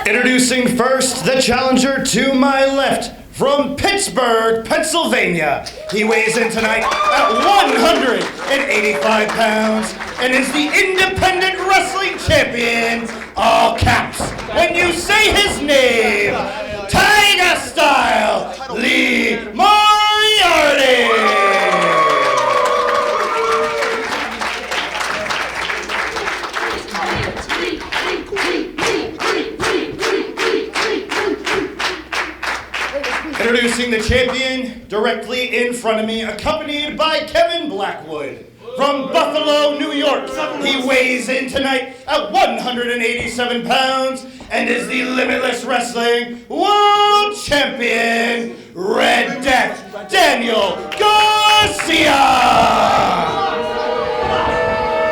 Introducing first, the challenger to my left, from Pittsburgh, Pennsylvania. He weighs in tonight at 185 pounds and is the Independent Wrestling Champion. All caps when you say his name. Tiger Style, Lee Moriarty. Introducing the champion directly in front of me, accompanied by Kevin Blackwood. From Buffalo, New York, he weighs in tonight at 187 pounds and is the Limitless Wrestling World Champion, Red Death, Daniel Garcia!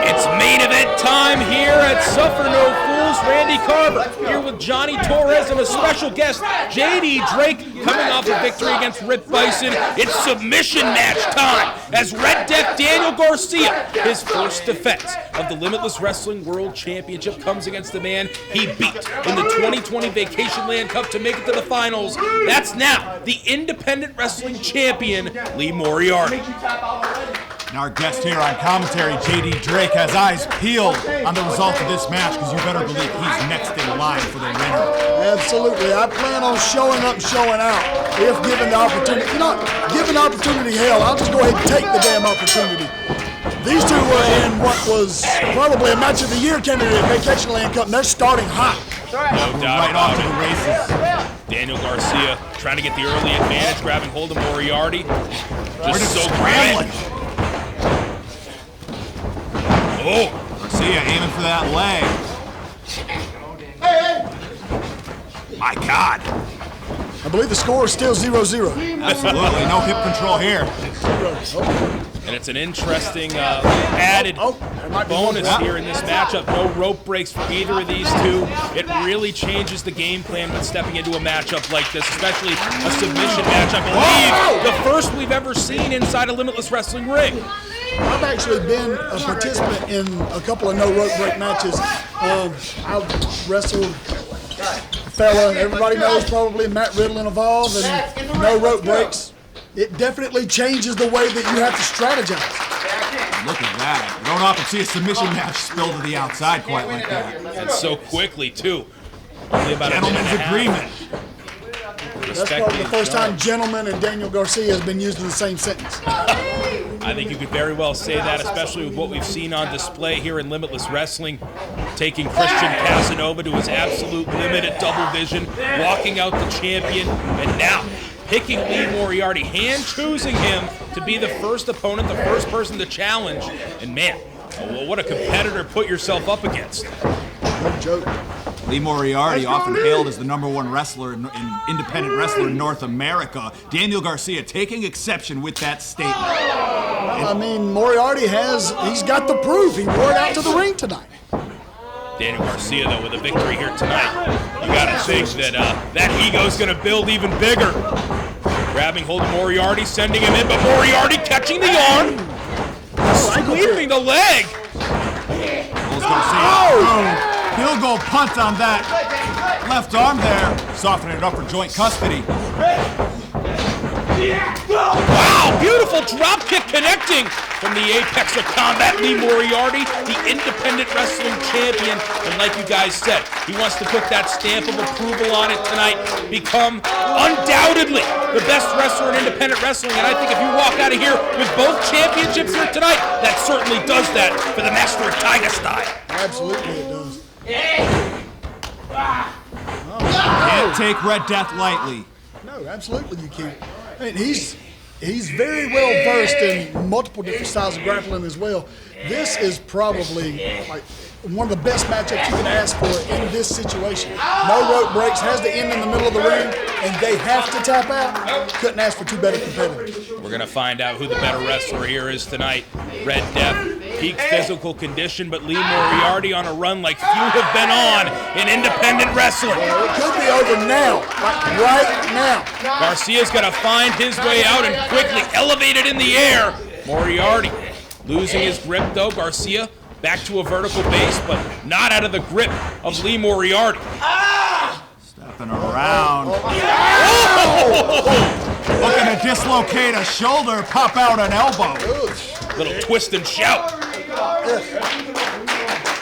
It's main event time here at Suffer No Fools. Randy Carver here with Johnny Torres and a special guest, JD Drake, coming off a victory against Rip Bison. It's submission match time as Red Death Daniel Garcia, his first defense of the Limitless Wrestling World Championship, comes against the man he beat in the 2020 Vacation Land Cup to make it to the finals. That's now the Independent Wrestling Champion, Lee Moriarty. And our guest here on commentary, JD Drake, has eyes peeled on the results of this match because you better believe he's next in line for the winner. Absolutely. I plan on showing up and showing out if given the opportunity. You know, given the opportunity, hell, I'll just go ahead and take the damn opportunity. These two were in what was probably a match of the year candidate at Vacation Land Cup, and they're starting hot. No doubt Right off to the races. Daniel Garcia trying to get the early advantage, grabbing hold of Moriarty. Just so scrambling. great. Oh, Garcia aiming for that leg. My God. I believe the score is still 0-0. Absolutely, no hip control here. and it's an interesting added bonus here in this matchup. No rope breaks for either of these two. It really changes the game plan when stepping into a matchup like this, especially a submission match. I believe the first we've ever seen inside a Limitless Wrestling ring. I've actually been a participant in a couple of no rope break matches. I've wrestled a fella everybody knows probably, Matt Riddle in Evolve, and no rope breaks. It definitely changes the way that you have to strategize. Look at that. You don't often see a submission match spill to the outside quite like that. And so quickly, too. Only about Gentleman's a minute agreement. That's probably the first time gentleman and Daniel Garcia has been used in the same sentence. I think you could very well say that, especially with what we've seen on display here in Limitless Wrestling, taking Christian Casanova to his absolute limit at double vision, walking out the champion, and now picking Lee Moriarty, hand-choosing him to be the first opponent, the first person to challenge. And man, what a competitor put yourself up against. No joke. Lee Moriarty, often hailed as the #1 wrestler in independent wrestler in North America. Daniel Garcia taking exception with that statement. I mean, Moriarty he's got the proof. He wore it out to the ring tonight. Daniel Garcia, though, with a victory here tonight, you gotta think that that ego's gonna build even bigger. Grabbing hold of Moriarty, sending him in, but Moriarty catching the arm, sweeping the leg. Oh! Field goal punt on that left arm there, softening it up for joint custody. Wow, beautiful drop kick connecting from the apex of combat. Lee Moriarty, the independent wrestling champion. And like you guys said, he wants to put that stamp of approval on it tonight, become undoubtedly the best wrestler in independent wrestling. And I think if you walk out of here with both championships here tonight, that certainly does that for the master of Tiger Style. Absolutely it does. Can't take Red Death lightly. No, absolutely you can't. I mean, he's very well versed in multiple different styles of grappling as well. This is probably like one of the best matchups you can ask for in this situation. No rope breaks, has to end in the middle of the ring, and they have to tap out. Couldn't ask for two better competitors. We're going to find out who the better wrestler here is tonight. Red Death peak physical condition, but Lee Moriarty on a run like few have been on in independent wrestling. Well, it could be over now, like right now. Garcia's got to find his way out and quickly elevate it in the air. Moriarty losing his grip, though. Garcia back to a vertical base, but not out of the grip of Lee Moriarty. Stepping around. Looking to dislocate a shoulder, pop out an elbow. Little twist and shout.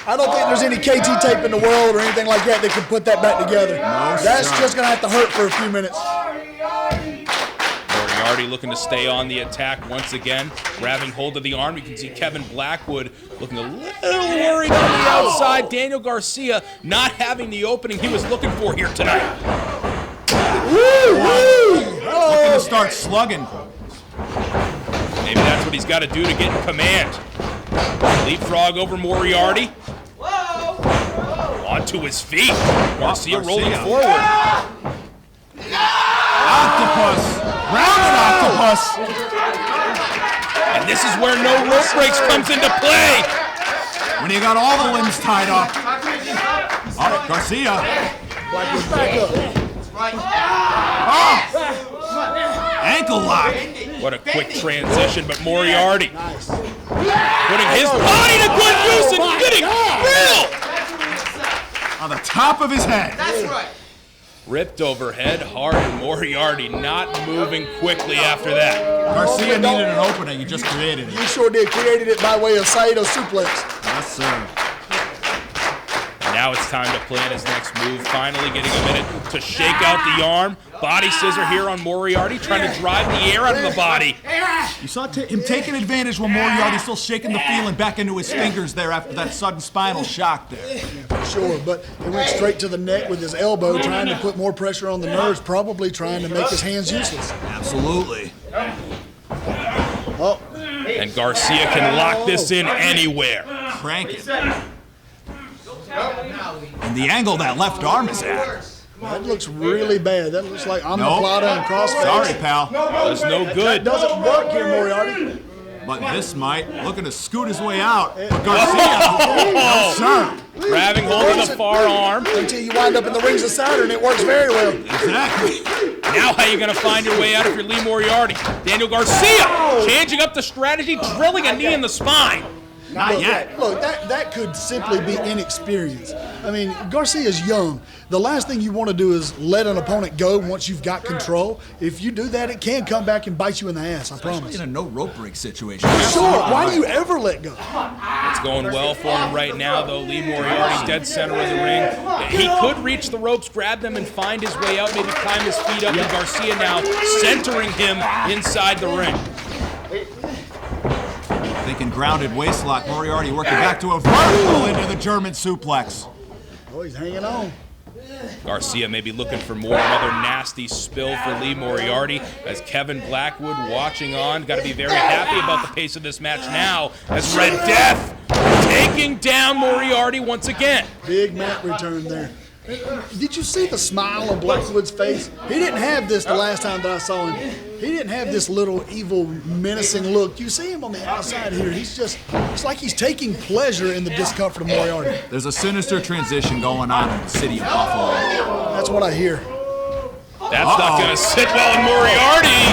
I don't think there's any KT tape in the world or anything like that that could put that back together. That's just going to have to hurt for a few minutes. Moriarty looking to stay on the attack once again, grabbing hold of the arm. You can see Kevin Blackwood looking a little worried on the outside. Daniel Garcia not having the opening he was looking for here tonight. Looking to start slugging. Maybe that's what he's got to do to get in command. Leapfrog over Moriarty. Onto his feet. Garcia rolling forward. Octopus. Rounded octopus. And this is where no rope breaks comes into play. When you got all the limbs tied up. Oh, Garcia. Blackwood's back up. Oh. Ankle lock. What a quick transition, but Moriarty putting his body to good use and getting real. On the top of his head. That's right. Ripped overhead hard, and Moriarty not moving quickly after that. Garcia needed an opening. He just created it. You sure did. Created it by way of Saito suplex. Yes, sir. Now it's time to plan his next move. Finally getting a minute to shake out the arm. Body scissor here on Moriarty, trying to drive the air out of the body. You saw him taking advantage when Moriarty's still shaking the feeling back into his fingers there after that sudden spinal shock there. For sure, but he went straight to the neck with his elbow, trying to put more pressure on the nerves, probably trying to make his hands useless. Absolutely. Oh. And Garcia can lock this in anywhere. Crank it. And the angle that left arm is at. That looks really bad. That looks like omoplata and crossface. Sorry, pal. That's no good. That doesn't work here, Moriarty. But this might. Looking to scoot his way out. But Garcia. No, sir. Grabbing hold of the far arm. Until you wind up in the rings of Saturn, it works very well. Exactly. Now how are you going to find your way out if you're Lee Moriarty? Daniel Garcia changing up the strategy, drilling a knee in the spine. Not yet. Look, that could simply be inexperience. I mean, Garcia's young. The last thing you want to do is let an opponent go once you've got control. If you do that, it can come back and bite you in the ass, I promise. In a no rope break situation. Sure, why do you ever let go? It's going well for him right now, though. Lee Moriarty dead center of the ring. He could reach the ropes, grab them, and find his way out, maybe climb his feet up, and Garcia now centering him inside the ring. Thinking grounded waistlock. Moriarty working back to a vertical into the German suplex. Oh, he's hanging on. Garcia may be looking for more. Another nasty spill for Lee Moriarty as Kevin Blackwood watching on. Got to be very happy about the pace of this match now as Red Death taking down Moriarty once again. Big mat return there. Did you see the smile on Blackwood's face? He didn't have this the last time that I saw him. He didn't have this little evil, menacing look. You see him on the outside here. It's like he's taking pleasure in the discomfort of Moriarty. There's a sinister transition going on in the city of Buffalo. That's what I hear. That's not going to sit well in Moriarty.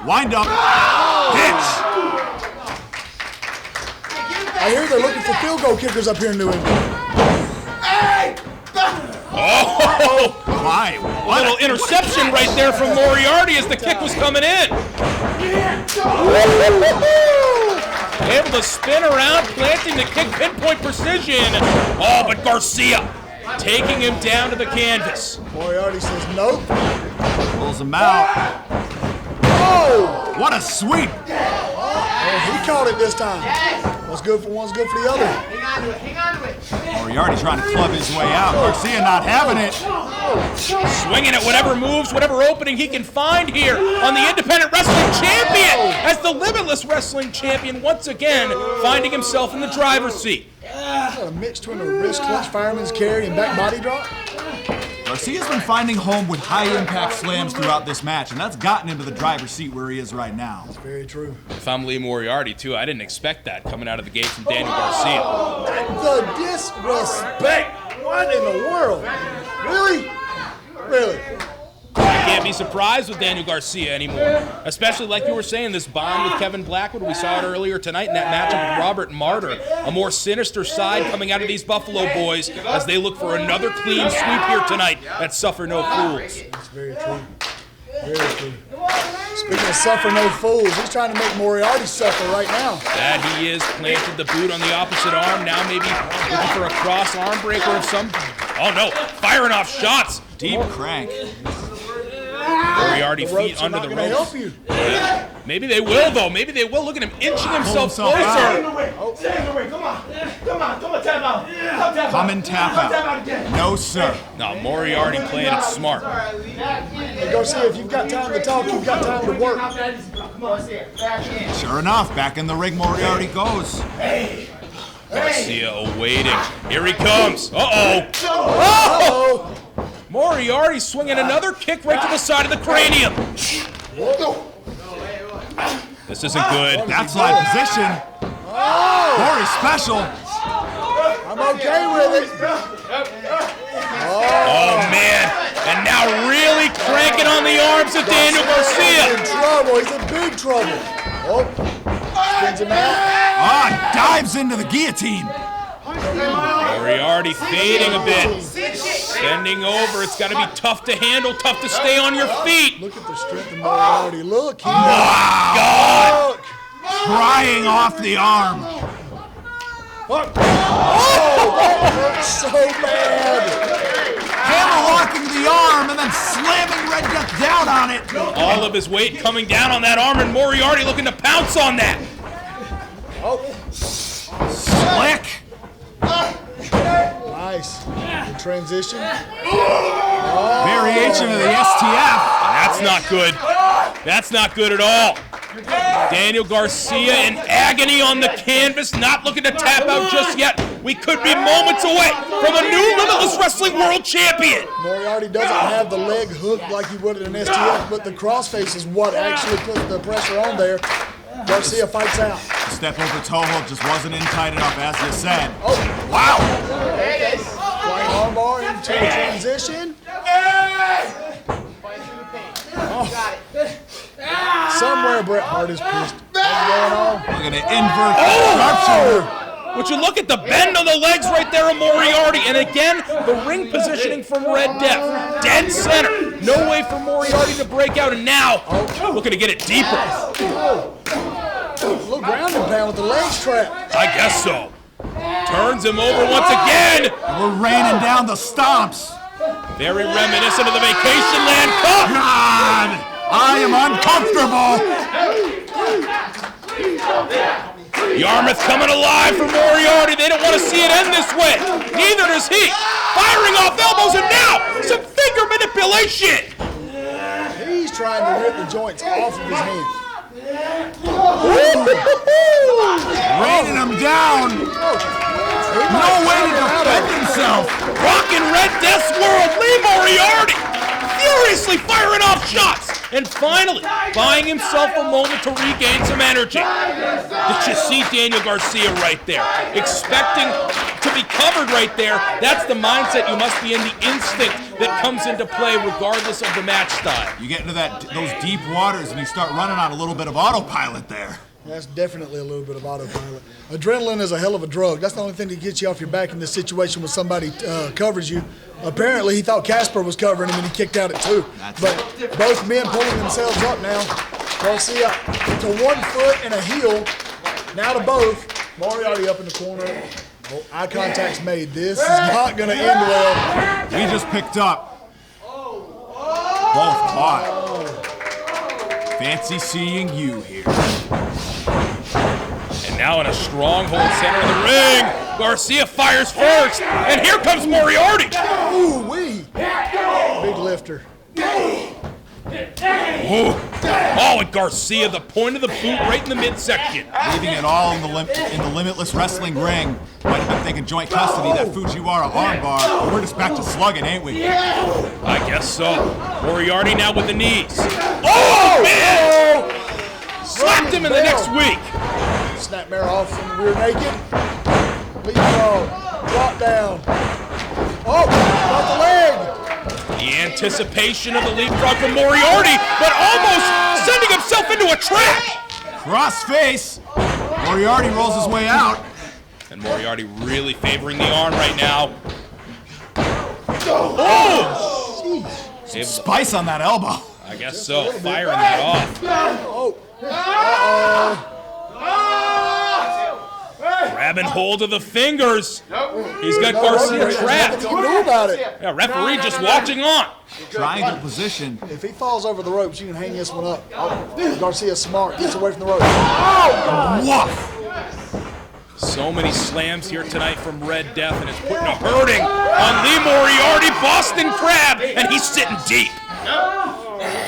Wind up. Hitch. I hear they're looking for field goal kickers up here in New England. Oh! My, A little interception right there from Moriarty as the kick was coming in. Able to spin around, planting the kick, pinpoint precision. Oh, but Garcia taking him down to the canvas. Moriarty says nope. Pulls him out. Oh! What a sweep. Oh, he caught it this time. What's good for one's good for the other. Hang on to it. Hang on to it. Moriarty trying to club his way out. Garcia not having it. Swinging at whatever moves, whatever opening he can find here on the Independent Wrestling Champion as the Limitless Wrestling Champion once again finding himself in the driver's seat. Is that a mix between a wrist clutch, fireman's carry, and back body drop? Garcia's been finding home with high-impact slams throughout this match, and that's gotten him to the driver's seat where he is right now. That's very true. If I'm Lee Moriarty, too, I didn't expect that coming out of the gate from Daniel Garcia. The disrespect. What in the world? Really? Really? I can't be surprised with Daniel Garcia anymore. Especially like you were saying, this bond with Kevin Blackwood. We saw it earlier tonight in that matchup with Robert Martyr. A more sinister side coming out of these Buffalo boys as they look for another clean sweep here tonight at Suffer No Fools. That's very true. Very true. Speaking of suffer no fools, he's trying to make Moriarty suffer right now. That he is. Planted the boot on the opposite arm. Now maybe looking for a cross arm breaker of some... Oh no, firing off shots. Deep crank. Moriarty feet under the ropes. Help you. Yeah. Maybe they will, though. Maybe they will. Look at him inching himself closer. Come on, tap out. Come and tap out. No, sir. No, Moriarty playing it smart. Hey, Garcia, if you've got time to talk, you've got time to work. Sure enough, back in the ring Moriarty goes. Garcia awaiting. Here he comes. Uh-oh. Oh! Moriarty swinging another kick right to the side of the cranium. This isn't good. Backslide position. Very special. I'm okay with it. Oh, man. And now really cranking on the arms of Daniel Garcia. He's in trouble. He's in big trouble. Oh, spins him out. Dives into the guillotine. Moriarty fading a bit. Bending over. It's got to be tough to handle, tough to stay on your feet. Look at the strength of Moriarty. Look. God. Look. Prying off the arm. Oh, that hurts so bad. Hammerlocking the arm and then slamming Red Death down on it. All of his weight coming down on that arm, and Moriarty looking to pounce on that. Slick. Nice. Good transition. Variation of the STF. That's not good. That's not good at all. Daniel Garcia in agony on the canvas, not looking to tap out just yet. We could be moments away from a new Limitless Wrestling World Champion. Moriarty doesn't have the leg hooked like he would in an STF, but the crossface is what actually puts the pressure on there. Garcia fights out. The step over toe hook just wasn't in tight enough, as you said. Oh, Wow. flying armbar into a transition. Oh. Somewhere Bret Hart is pissed. What's going on? We're going to invert the structure. Would you look at the bend on the legs right there of Moriarty, and again, the ring positioning from Red Death. Dead center. No way for Moriarty to break out, and now looking to get it deeper. A little ground and pound with the leg strap. I guess so. Turns him over once again. We're raining down the stomps. Very reminiscent of the Vacation Land Cup. God, I am uncomfortable. Yarmouth coming alive for Moriarty. They don't want to see it end this way. Neither does he. Firing off elbows, and now some finger manipulation. He's trying to rip the joints off of his hands. Raining him down. No way to defend himself. Rocking Red Death's world, Lee Moriarty furiously firing off shots. And finally, buying himself a moment to regain some energy. Did you see Daniel Garcia right there? Expecting to be covered right there. That's the mindset you must be in, the instinct that comes into play regardless of the match style. You get into those deep waters and you start running on a little bit of autopilot there. That's definitely a little bit of autopilot. Adrenaline is a hell of a drug. That's the only thing that gets you off your back in this situation when somebody covers you. Apparently, he thought Casper was covering him and he kicked out at 2. But both men pulling themselves up now. Garcia to 1 foot and a heel. Now to both. Moriarty up in the corner. Oh, eye contact's made. This is not going to end well. We just picked up. Both caught. Fancy seeing you here. And now in a stronghold center of the ring, Garcia fires first, and here comes Moriarty. Ooh-wee. Big lifter. Ooh. Oh, and Garcia, the point of the boot right in the midsection. Leaving it all in the Limitless wrestling ring. Might have been thinking joint custody, that Fujiwara armbar. But we're just back to slugging, ain't we? I guess so. Moriarty now with the knees. Oh, man! Slapped him in the next week. Snapmare off from the rear naked. Leapfrog. Drop down. Oh, got the leg. The anticipation of the leapfrog from Moriarty, but almost sending himself into a trap. Cross face. Moriarty rolls his way out. And Moriarty really favoring the arm right now. Oh! Spice on that elbow. I guess so. Firing that off. Grabbing hold of the fingers. He's got Garcia trapped. What do about it? Yeah, referee just watching on. Triangle position. If he falls over the ropes, you can hang this one up. Garcia's smart. Gets away from the ropes. Woof. So many slams here tonight from Red Death, and it's putting a hurting on Lee Moriarty, Boston Crab, and he's sitting deep.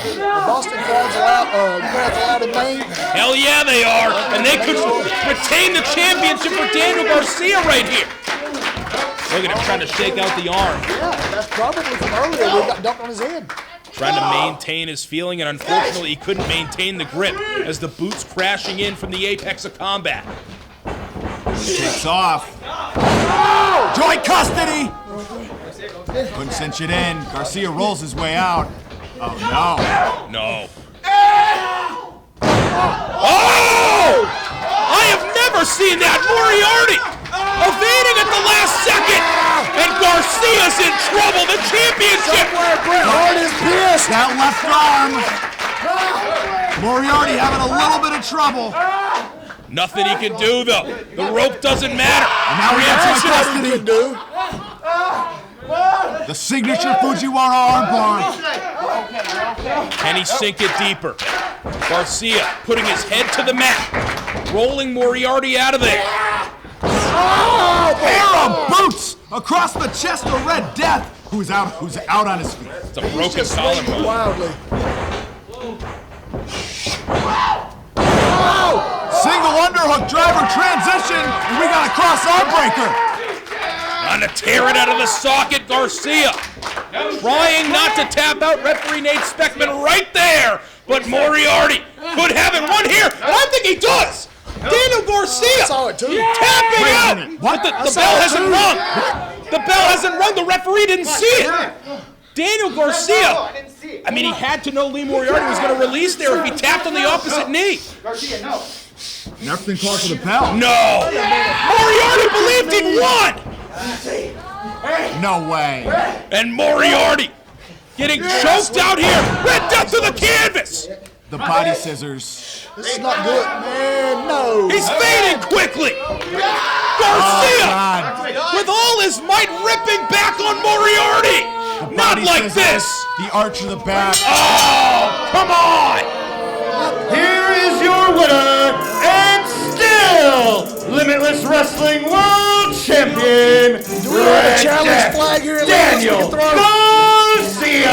The Boston Crabs allowed in Maine. Hell yeah, they are, and they could retain the championship for Daniel Garcia right here. Look at him trying to shake out the arm. Yeah, that's probably from earlier. We got dumped on his head. Trying to maintain his feeling, and unfortunately he couldn't maintain the grip as the boot's crashing in from the apex of combat. Takes off. Joint custody. Couldn't cinch it in. Garcia rolls his way out. Oh, no. No. Oh! I have never seen that. Moriarty evading at the last second. And Garcia's in trouble. The championship. Bret Hart is pissed. That left arm. Moriarty having a little bit of trouble. Nothing he can do, though. The rope doesn't matter. And now we have joint custody. Do. The signature Fujiwara armbar. Can he sink it deeper? Garcia putting his head to the mat, rolling Moriarty out of there. Oh, pair of boots across the chest of Red Death, who's out on his feet. It's a broken collarbone. Wildly. Single underhook driver transition, and we got a cross arm breaker. Trying to tear it out of the socket, Garcia. Trying not to tap out referee Nate Speckman right there, but Moriarty could have it. One here, and I think he does. Daniel Garcia I saw it too. tapping Wait a out. minute. But the saw bell it hasn't too. rung. The bell hasn't rung. The referee didn't see it. Daniel Garcia. I mean, he had to know Lee Moriarty was going to release there if he tapped on the opposite knee. Garcia, no. Nothing called for the bell. No. Moriarty believed he'd won. No way. And Moriarty getting choked out here. Red Death to the canvas. The body scissors. This is not good, man. No. He's fading quickly. Garcia, with all his might, ripping back on Moriarty. Not Body like scissors, this. The arch of the back. Oh, come on. Here is your winner, and still Limitless Wrestling World Champion, Red challenge Death, flag here. Daniel Garcia.